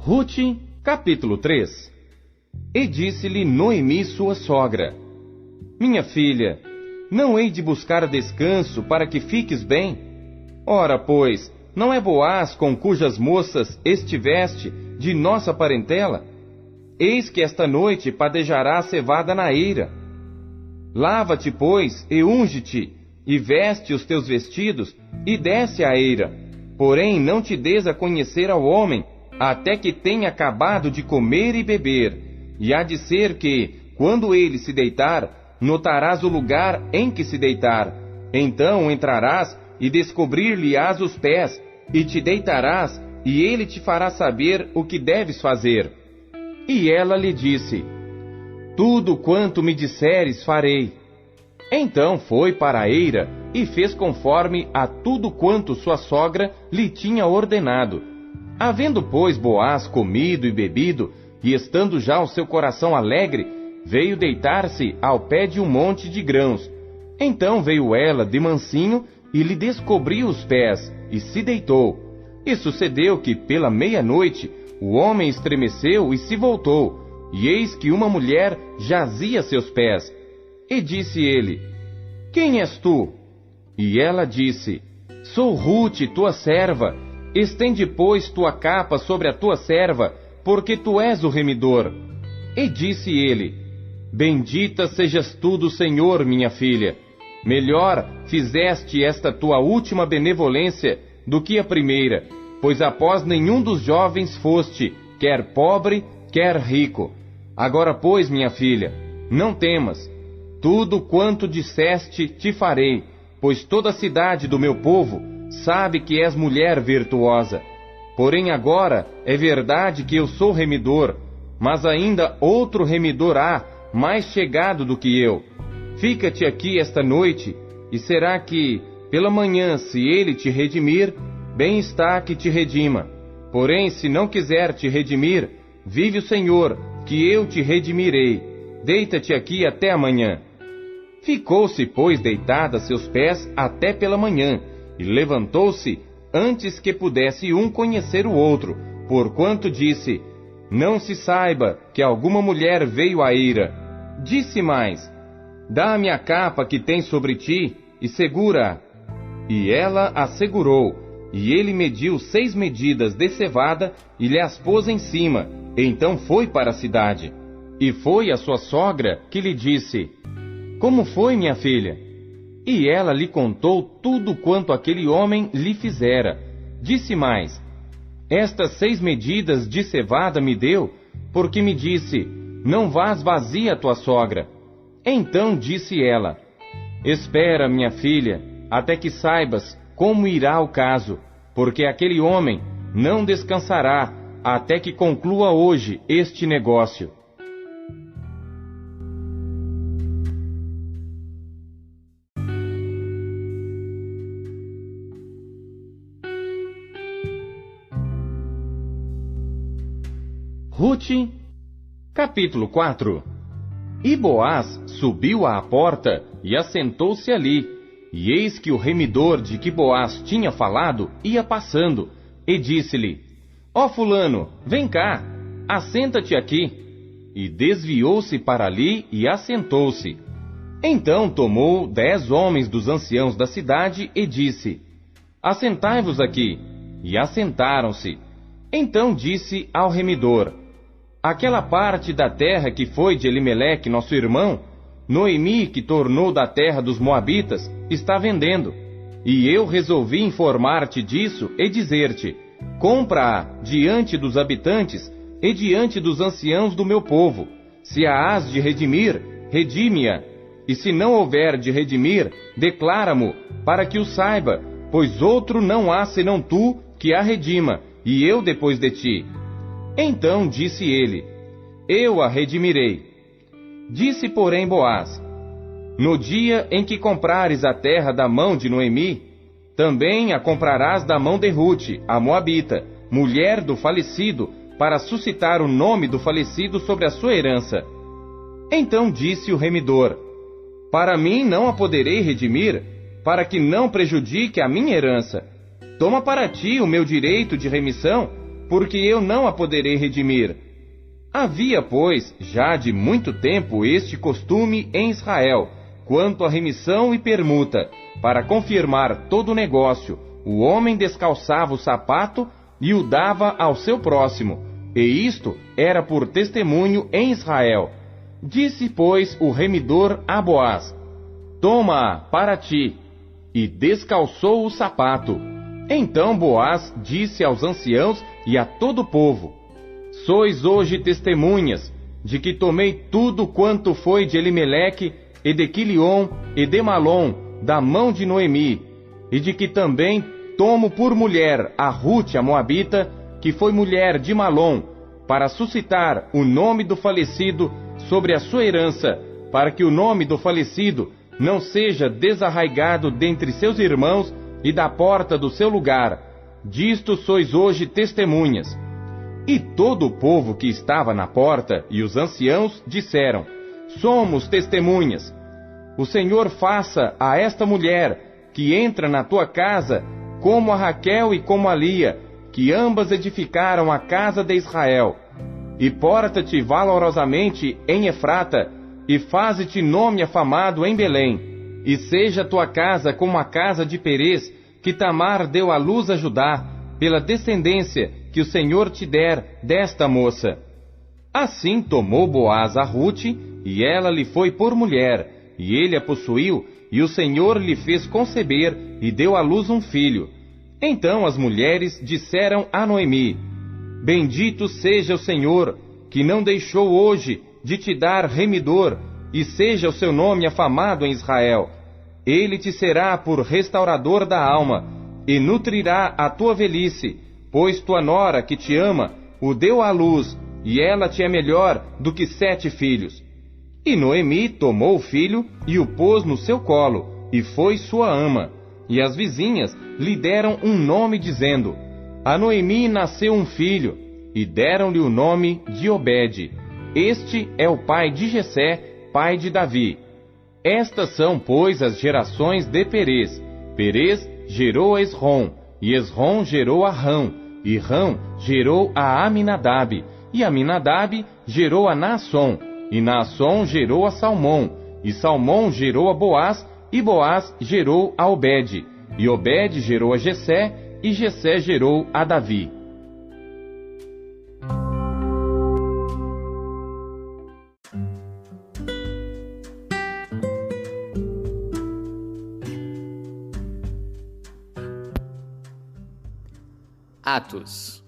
Rute, capítulo 3. E disse-lhe Noemi sua sogra: Minha filha, não hei de buscar descanso para que fiques bem? Ora, pois, não é Boaz com cujas moças estiveste de nossa parentela? Eis que esta noite padejará a cevada na eira. Lava-te, pois, e unge-te, e veste os teus vestidos, e desce à eira. Porém, não te des a conhecer ao homem, até que tenha acabado de comer e beber. E há de ser que, quando ele se deitar, notarás o lugar em que se deitar. Então entrarás e descobrir-lhe-ás os pés, e te deitarás, e ele te fará saber o que deves fazer. E ela lhe disse: Tudo quanto me disseres farei. Então foi para a eira, e fez conforme a tudo quanto sua sogra lhe tinha ordenado. Havendo, pois, Boaz comido e bebido, e estando já o seu coração alegre, veio deitar-se ao pé de um monte de grãos. Então veio ela de mansinho, e lhe descobriu os pés, e se deitou. E sucedeu que, pela meia-noite, o homem estremeceu e se voltou, e eis que uma mulher jazia a seus pés. E disse ele: Quem és tu? E ela disse: Sou Rute, tua serva. Estende, pois, tua capa sobre a tua serva, porque tu és o remidor. E disse ele: Bendita sejas tu do Senhor, minha filha. Melhor fizeste esta tua última benevolência do que a primeira, pois após nenhum dos jovens foste, quer pobre, quer rico. Agora, pois, minha filha, não temas. Tudo quanto disseste te farei, pois toda a cidade do meu povo sabe que és mulher virtuosa. Porém agora é verdade que eu sou remidor, mas ainda outro remidor há, mais chegado do que eu. Fica-te aqui esta noite, e será que, pela manhã, se ele te redimir, bem está que te redima. Porém, se não quiser te redimir, vive o Senhor, que eu te redimirei. Deita-te aqui até amanhã. Ficou-se, pois, deitada a seus pés até pela manhã, e levantou-se antes que pudesse um conhecer o outro, porquanto disse: Não se saiba que alguma mulher veio à eira. Disse mais: Dá-me a capa que tens sobre ti, e segura-a. E ela a segurou, e ele mediu 6 medidas de cevada, e lhe as pôs em cima. Então foi para a cidade. E foi a sua sogra que lhe disse: Como foi, minha filha? E ela lhe contou tudo quanto aquele homem lhe fizera. Disse mais: Estas 6 medidas de cevada me deu, porque me disse: Não vás vazia a tua sogra. Então disse ela: Espera, minha filha, até que saibas como irá o caso, porque aquele homem não descansará até que conclua hoje este negócio. Rute, capítulo 4. E Boaz subiu à porta e assentou-se ali. E eis que o remidor de que Boaz tinha falado ia passando, e disse-lhe: Ó fulano, vem cá, assenta-te aqui. E desviou-se para ali e assentou-se. Então tomou 10 homens dos anciãos da cidade e disse: Assentai-vos aqui. E assentaram-se. Então disse ao remidor: Aquela parte da terra que foi de Elimeleque, nosso irmão, Noemi, que tornou da terra dos Moabitas, está vendendo. E eu resolvi informar-te disso e dizer-te: compra-a diante dos habitantes e diante dos anciãos do meu povo. Se a hás de redimir, redime-a. E se não houver de redimir, declara-mo, para que o saiba, pois outro não há senão tu que a redima, e eu depois de ti. Então disse ele: Eu a redimirei. Disse, porém, Boaz: No dia em que comprares a terra da mão de Noemi, também a comprarás da mão de Rute, a Moabita, mulher do falecido, para suscitar o nome do falecido sobre a sua herança. Então disse o remidor: Para mim não a poderei redimir, para que não prejudique a minha herança. Toma para ti o meu direito de remissão, porque eu não a poderei redimir. Havia, pois, já de muito tempo este costume em Israel, quanto à remissão e permuta, para confirmar todo o negócio, o homem descalçava o sapato e o dava ao seu próximo, e isto era por testemunho em Israel. Disse, pois, o remidor a Boaz: toma-a para ti, e descalçou o sapato. Então Boaz disse aos anciãos e a todo o povo: sois hoje testemunhas de que tomei tudo quanto foi de Elimeleque, e de Quilion, e de Malom, da mão de Noemi, e de que também tomo por mulher a Rute a Moabita, que foi mulher de Malom, para suscitar o nome do falecido sobre a sua herança, para que o nome do falecido não seja desarraigado dentre seus irmãos e da porta do seu lugar. Disto sois hoje testemunhas. E todo o povo que estava na porta e os anciãos disseram: somos testemunhas. O Senhor faça a esta mulher que entra na tua casa como a Raquel e como a Lia, que ambas edificaram a casa de Israel. E porta-te valorosamente em Efrata, e faze-te nome afamado em Belém. E seja tua casa como a casa de Perez, que Tamar deu à luz a Judá, pela descendência que o Senhor te der desta moça. Assim tomou Boaz a Rute, e ela lhe foi por mulher, e ele a possuiu, e o Senhor lhe fez conceber, e deu à luz um filho. Então as mulheres disseram a Noemi: bendito seja o Senhor, que não deixou hoje de te dar remidor, e seja o seu nome afamado em Israel. Ele te será por restaurador da alma, e nutrirá a tua velhice, pois tua nora, que te ama, o deu à luz, e ela te é melhor do que 7 filhos. E Noemi tomou o filho, e o pôs no seu colo, e foi sua ama. E as vizinhas lhe deram um nome, dizendo: a Noemi nasceu um filho, e deram-lhe o nome de Obed. Este é o pai de Jessé, pai de Davi. Estas são, pois, as gerações de Perez. Perez gerou a Esrom, e Esrom gerou a Rão, e Rão gerou a Aminadab, e Aminadab gerou a Naasson, e Naasson gerou a Salmão, e Salmão gerou a Boaz, e Boaz gerou a Obed, e Obed gerou a Jessé, e Jessé gerou a Davi. Atos.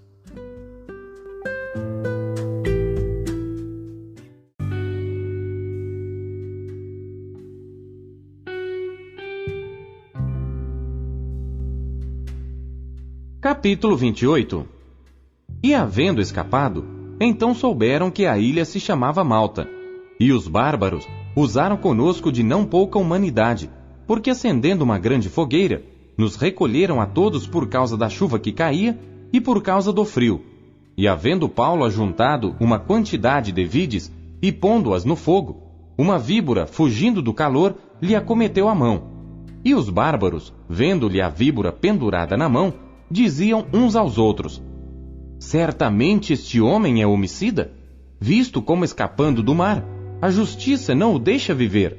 Capítulo 28. E havendo escapado, então souberam que a ilha se chamava Malta. E os bárbaros usaram conosco de não pouca humanidade, porque acendendo uma grande fogueira, nos recolheram a todos por causa da chuva que caía e por causa do frio. E havendo Paulo ajuntado uma quantidade de vides e pondo-as no fogo, uma víbora, fugindo do calor, lhe acometeu a mão. E os bárbaros, vendo-lhe a víbora pendurada na mão, diziam uns aos outros: certamente este homem é homicida, visto como escapando do mar, a justiça não o deixa viver.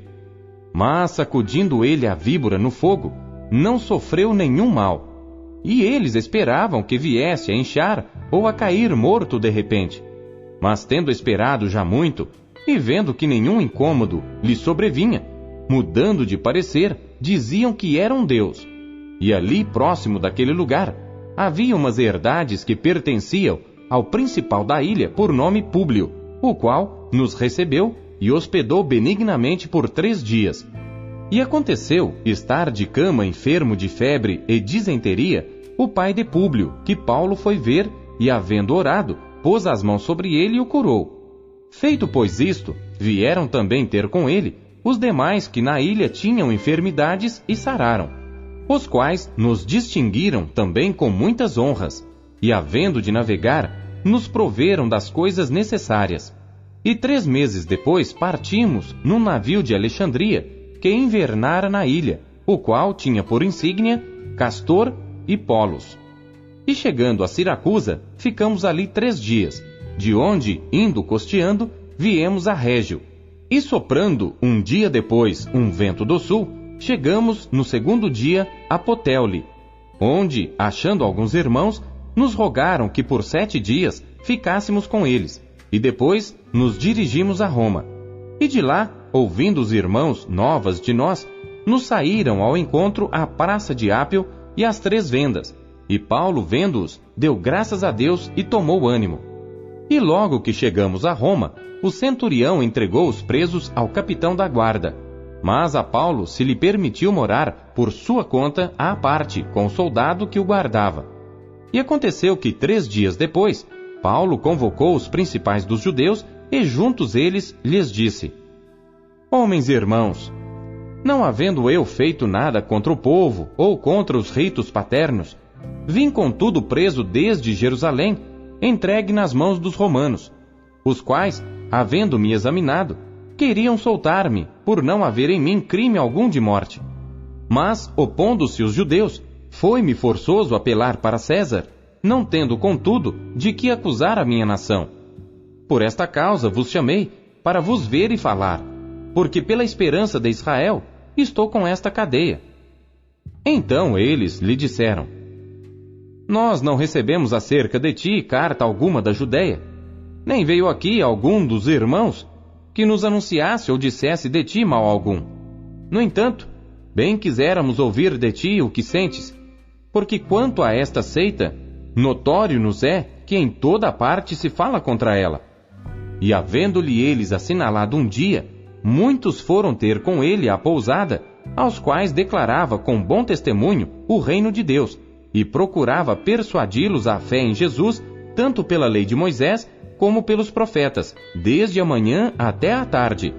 Mas, sacudindo ele a víbora no fogo, não sofreu nenhum mal. E eles esperavam que viesse a inchar ou a cair morto de repente. Mas tendo esperado já muito, e vendo que nenhum incômodo lhe sobrevinha, mudando de parecer, diziam que era um deus. E ali, próximo daquele lugar, havia umas herdades que pertenciam ao principal da ilha por nome Públio, o qual nos recebeu e hospedou benignamente por 3 dias. E aconteceu estar de cama enfermo de febre e disenteria o pai de Públio, que Paulo foi ver, e havendo orado, pôs as mãos sobre ele e o curou. Feito, pois, isto, vieram também ter com ele os demais que na ilha tinham enfermidades e sararam, os quais nos distinguiram também com muitas honras, e havendo de navegar, nos proveram das coisas necessárias. E 3 meses depois partimos num navio de Alexandria, que invernara na ilha, o qual tinha por insígnia Castor e Polos. E chegando a Siracusa, ficamos ali 3 dias, de onde, indo costeando, viemos a Régio. E soprando um dia depois um vento do sul, chegamos no 2º dia a Puteoli, onde, achando alguns irmãos, nos rogaram que por 7 dias ficássemos com eles, e depois nos dirigimos a Roma. E de lá, ouvindo os irmãos novas de nós, nos saíram ao encontro à praça de Ápio e às 3 vendas, e Paulo, vendo-os, deu graças a Deus e tomou ânimo. E logo que chegamos a Roma, o centurião entregou os presos ao capitão da guarda, mas a Paulo se lhe permitiu morar por sua conta à parte com o soldado que o guardava. E aconteceu que 3 dias depois, Paulo convocou os principais dos judeus e juntos eles lhes disse: Homens e irmãos, não havendo eu feito nada contra o povo ou contra os ritos paternos, vim contudo preso desde Jerusalém, entregue nas mãos dos romanos, os quais, havendo-me examinado, queriam soltar-me, por não haver em mim crime algum de morte. Mas, opondo-se os judeus, foi-me forçoso apelar para César, não tendo, contudo, de que acusar a minha nação. Por esta causa vos chamei, para vos ver e falar, porque pela esperança de Israel estou com esta cadeia. Então eles lhe disseram: Nós não recebemos acerca de ti carta alguma da Judéia, nem veio aqui algum dos irmãos que nos anunciasse ou dissesse de ti mal algum. No entanto, bem quiséramos ouvir de ti o que sentes, porque quanto a esta seita, notório nos é que em toda parte se fala contra ela. E havendo-lhe eles assinalado um dia, muitos foram ter com ele à pousada, aos quais declarava com bom testemunho o reino de Deus, e procurava persuadi-los à fé em Jesus, tanto pela lei de Moisés, como pelos profetas, desde a manhã até à tarde.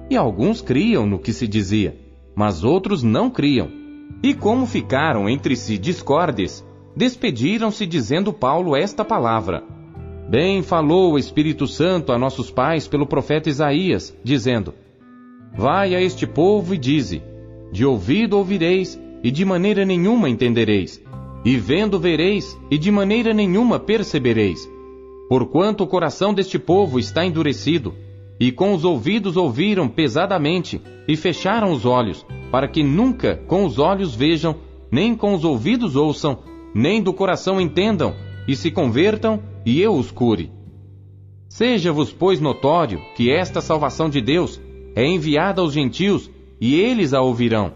E alguns criam no que se dizia, mas outros não criam. E como ficaram entre si discordes, despediram-se dizendo Paulo esta palavra: Bem falou o Espírito Santo a nossos pais pelo profeta Isaías, dizendo: Vai a este povo e dize: De ouvido ouvireis, e de maneira nenhuma entendereis, e vendo vereis, e de maneira nenhuma percebereis. Porquanto o coração deste povo está endurecido, e com os ouvidos ouviram pesadamente, e fecharam os olhos, para que nunca com os olhos vejam, nem com os ouvidos ouçam, nem do coração entendam, e se convertam, e eu os cure. Seja-vos, pois, notório que esta salvação de Deus é enviada aos gentios, e eles a ouvirão.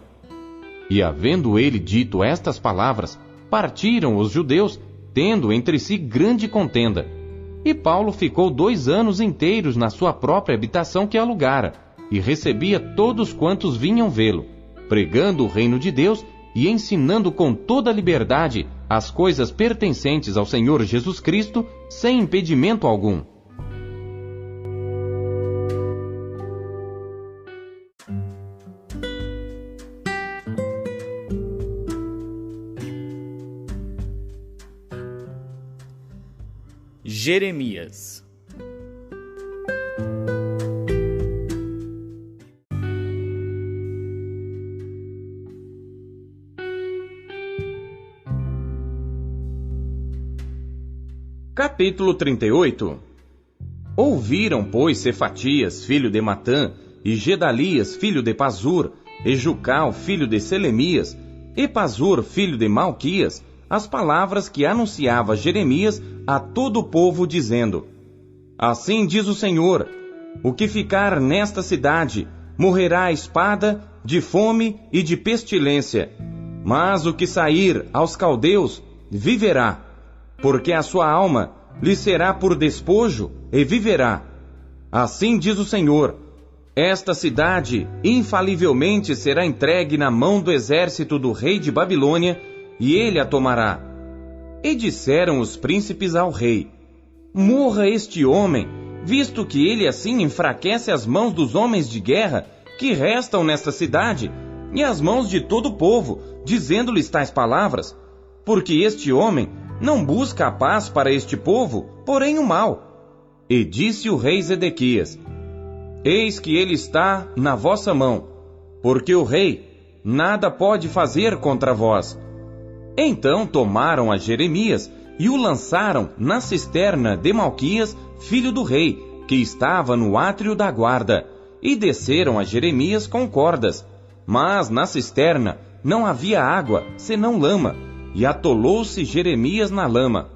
E havendo ele dito estas palavras, partiram os judeus, tendo entre si grande contenda. E Paulo ficou 2 anos inteiros na sua própria habitação que alugara, e recebia todos quantos vinham vê-lo, pregando o reino de Deus e ensinando com toda liberdade as coisas pertencentes ao Senhor Jesus Cristo, sem impedimento algum. Jeremias. Capítulo 38. Ouviram, pois, Cefatias, filho de Matã, e Gedalias, filho de Pazur, e Jucal, filho de Selemias, e Pazur, filho de Malquias, as palavras que anunciava Jeremias a todo o povo, dizendo: Assim diz o Senhor: o que ficar nesta cidade morrerá à espada, de fome e de pestilência, mas o que sair aos caldeus viverá, porque a sua alma lhe será por despojo e viverá. Assim diz o Senhor: esta cidade infalivelmente será entregue na mão do exército do rei de Babilônia, e ele a tomará. E disseram os príncipes ao rei: morra este homem, visto que ele assim enfraquece as mãos dos homens de guerra que restam nesta cidade, e as mãos de todo o povo, dizendo-lhes tais palavras, porque este homem não busca a paz para este povo, porém o mal. E disse o rei Zedequias: eis que ele está na vossa mão, porque o rei nada pode fazer contra vós. Então tomaram a Jeremias e o lançaram na cisterna de Malquias, filho do rei, que estava no átrio da guarda, e desceram a Jeremias com cordas. Mas na cisterna não havia água, senão lama, e atolou-se Jeremias na lama.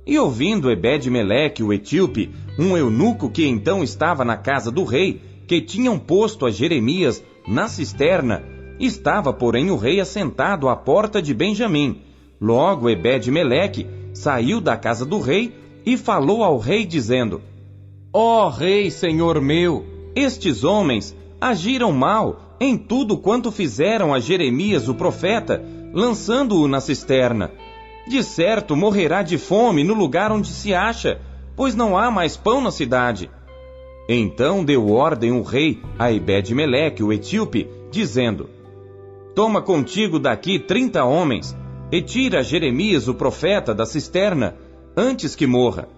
E ouvindo Ebed-Meleque, o etíope, um eunuco que então estava na casa do rei, que tinham posto a Jeremias na cisterna, estava, porém, o rei assentado à porta de Benjamim. Logo Ebed-Meleque saiu da casa do rei e falou ao rei, dizendo: Ó rei, senhor meu, estes homens agiram mal em tudo quanto fizeram a Jeremias o profeta, lançando-o na cisterna. De certo morrerá de fome no lugar onde se acha, pois não há mais pão na cidade. Então deu ordem o rei a Ebed-Meleque, o etíope, dizendo: Toma contigo daqui 30 homens, e tira Jeremias o profeta da cisterna, antes que morra.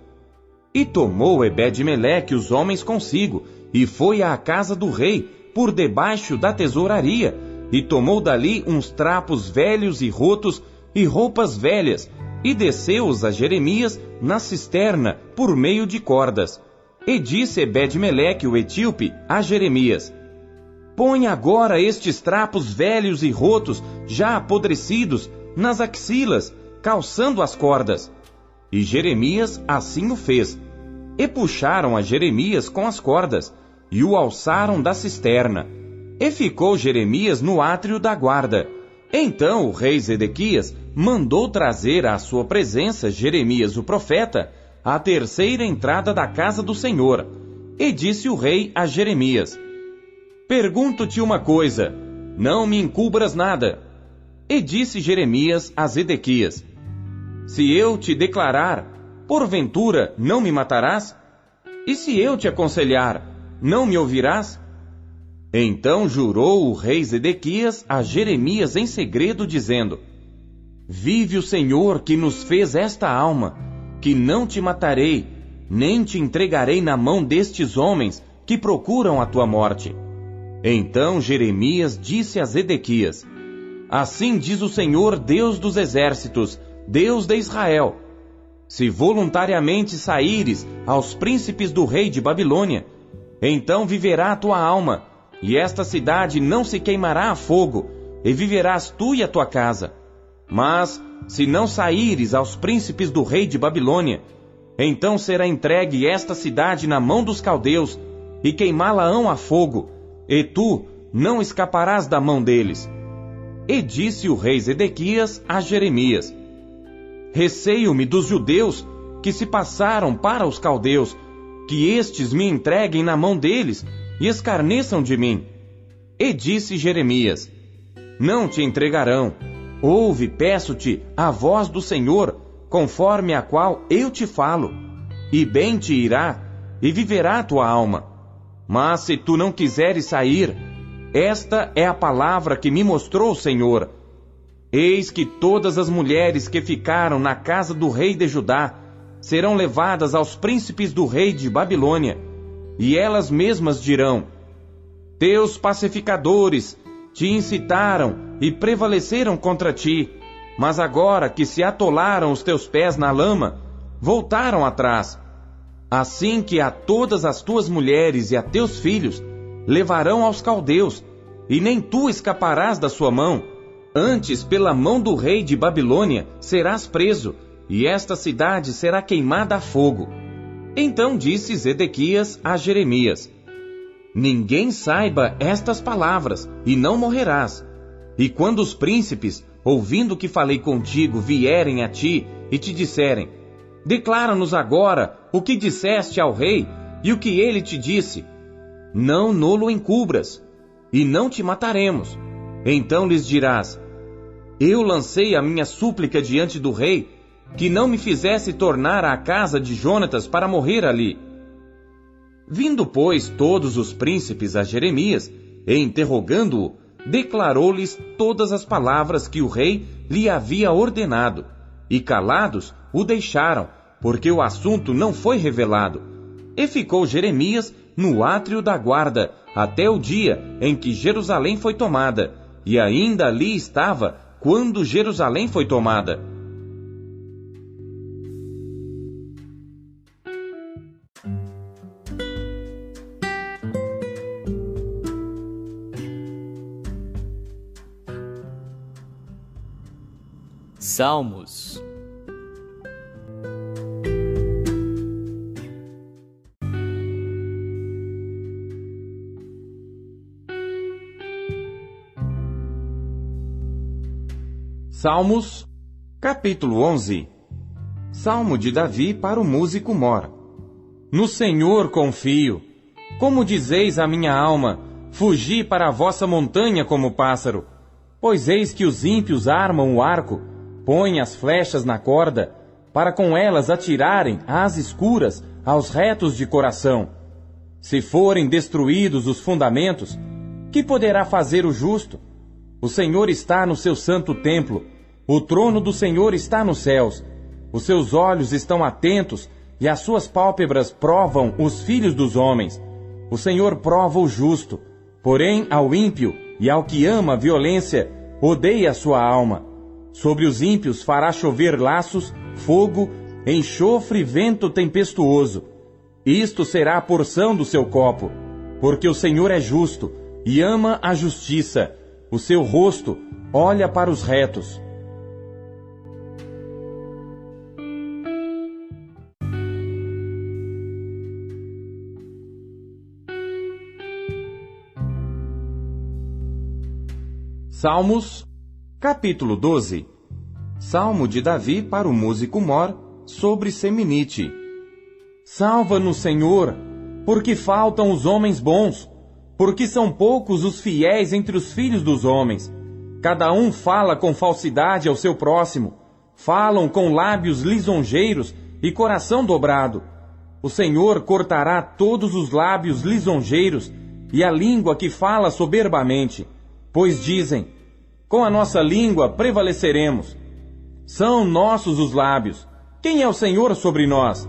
E tomou Ebed-Meleque os homens consigo, e foi à casa do rei, por debaixo da tesouraria, e tomou dali uns trapos velhos e rotos, e roupas velhas, e desceu-os a Jeremias na cisterna, por meio de cordas. E disse Ebed-Meleque, o etíope, a Jeremias: Põe agora estes trapos velhos e rotos, já apodrecidos, nas axilas, calçando as cordas. E Jeremias assim o fez. E puxaram a Jeremias com as cordas, e o alçaram da cisterna. E ficou Jeremias no átrio da guarda. Então o rei Zedequias mandou trazer à sua presença Jeremias o profeta, à terceira entrada da casa do Senhor. E disse o rei a Jeremias: Pergunto-te uma coisa, não me encubras nada. E disse Jeremias a Zedequias: Se eu te declarar, porventura não me matarás? E se eu te aconselhar, não me ouvirás? Então jurou o rei Zedequias a Jeremias em segredo, dizendo: Vive o Senhor que nos fez esta alma, que não te matarei, nem te entregarei na mão destes homens que procuram a tua morte. Então Jeremias disse a Zedequias: Assim diz o Senhor, Deus dos exércitos, Deus de Israel: Se voluntariamente saíres aos príncipes do rei de Babilônia, então viverá a tua alma, e esta cidade não se queimará a fogo, e viverás tu e a tua casa. Mas, se não saíres aos príncipes do rei de Babilônia, então será entregue esta cidade na mão dos caldeus, e queimá-la-ão a fogo, e tu não escaparás da mão deles. E disse o rei Zedequias a Jeremias: Receio-me dos judeus que se passaram para os caldeus, que estes me entreguem na mão deles e escarneçam de mim. E disse Jeremias: Não te entregarão. Ouve, peço-te, a voz do Senhor, conforme a qual eu te falo, e bem te irá, e viverá a tua alma. Mas se tu não quiseres sair, esta é a palavra que me mostrou o Senhor. Eis que todas as mulheres que ficaram na casa do rei de Judá serão levadas aos príncipes do rei de Babilônia, e elas mesmas dirão: Teus pacificadores te incitaram e prevaleceram contra ti, mas agora que se atolaram os teus pés na lama, voltaram atrás. Assim que a todas as tuas mulheres e a teus filhos levarão aos caldeus, e nem tu escaparás da sua mão. Antes, pela mão do rei de Babilônia, serás preso, e esta cidade será queimada a fogo. Então disse Zedequias a Jeremias: Ninguém saiba estas palavras, e não morrerás. E quando os príncipes, ouvindo que falei contigo, vierem a ti e te disserem: Declara-nos agora o que disseste ao rei e o que ele te disse, não nolo encubras, e não te mataremos. Então lhes dirás: Eu lancei a minha súplica diante do rei, que não me fizesse tornar à casa de Jonatas para morrer ali. Vindo, pois, todos os príncipes a Jeremias, e interrogando-o, declarou-lhes todas as palavras que o rei lhe havia ordenado, e calados o deixaram, porque o assunto não foi revelado. E ficou Jeremias no átrio da guarda, até o dia em que Jerusalém foi tomada, e ainda ali estava quando Jerusalém foi tomada. Salmos. Salmos, capítulo 11. Salmo de Davi para o músico mor. No Senhor confio. Como dizeis a minha alma, fugi para a vossa montanha como pássaro. Pois eis que os ímpios armam o arco, põem as flechas na corda, para com elas atirarem às escuras aos retos de coração. Se forem destruídos os fundamentos, que poderá fazer o justo? O Senhor está no seu santo templo, o trono do Senhor está nos céus. Os seus olhos estão atentos e as suas pálpebras provam os filhos dos homens. O Senhor prova o justo, porém ao ímpio e ao que ama a violência, odeia a sua alma. Sobre os ímpios fará chover laços, fogo, enxofre e vento tempestuoso. Isto será a porção do seu copo, porque o Senhor é justo e ama a justiça. O seu rosto olha para os retos. Salmos, capítulo 12. Salmo de Davi para o músico mor, sobre Seminite. Salva-nos, Senhor, porque faltam os homens bons, porque são poucos os fiéis entre os filhos dos homens. Cada um fala com falsidade ao seu próximo, falam com lábios lisonjeiros e coração dobrado. O Senhor cortará todos os lábios lisonjeiros e a língua que fala soberbamente, pois dizem: com a nossa língua prevaleceremos. São nossos os lábios. Quem é o Senhor sobre nós?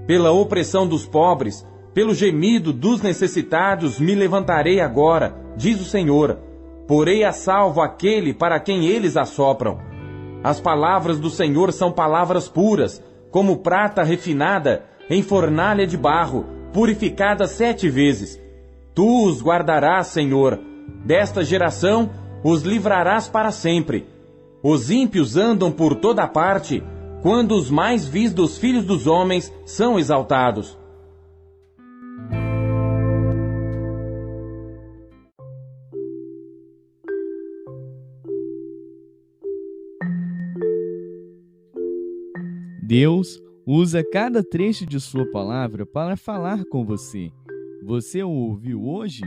Pela opressão dos pobres, pelo gemido dos necessitados me levantarei agora, diz o Senhor. Porei a salvo aquele para quem eles assopram. As palavras do Senhor são palavras puras, como prata refinada em fornalha de barro, purificada 7 vezes. Tu os guardarás, Senhor. Desta geração os livrarás para sempre. Os ímpios andam por toda parte, quando os mais vis dos filhos dos homens são exaltados. Deus usa cada trecho de sua palavra para falar com você. Você o ouviu hoje?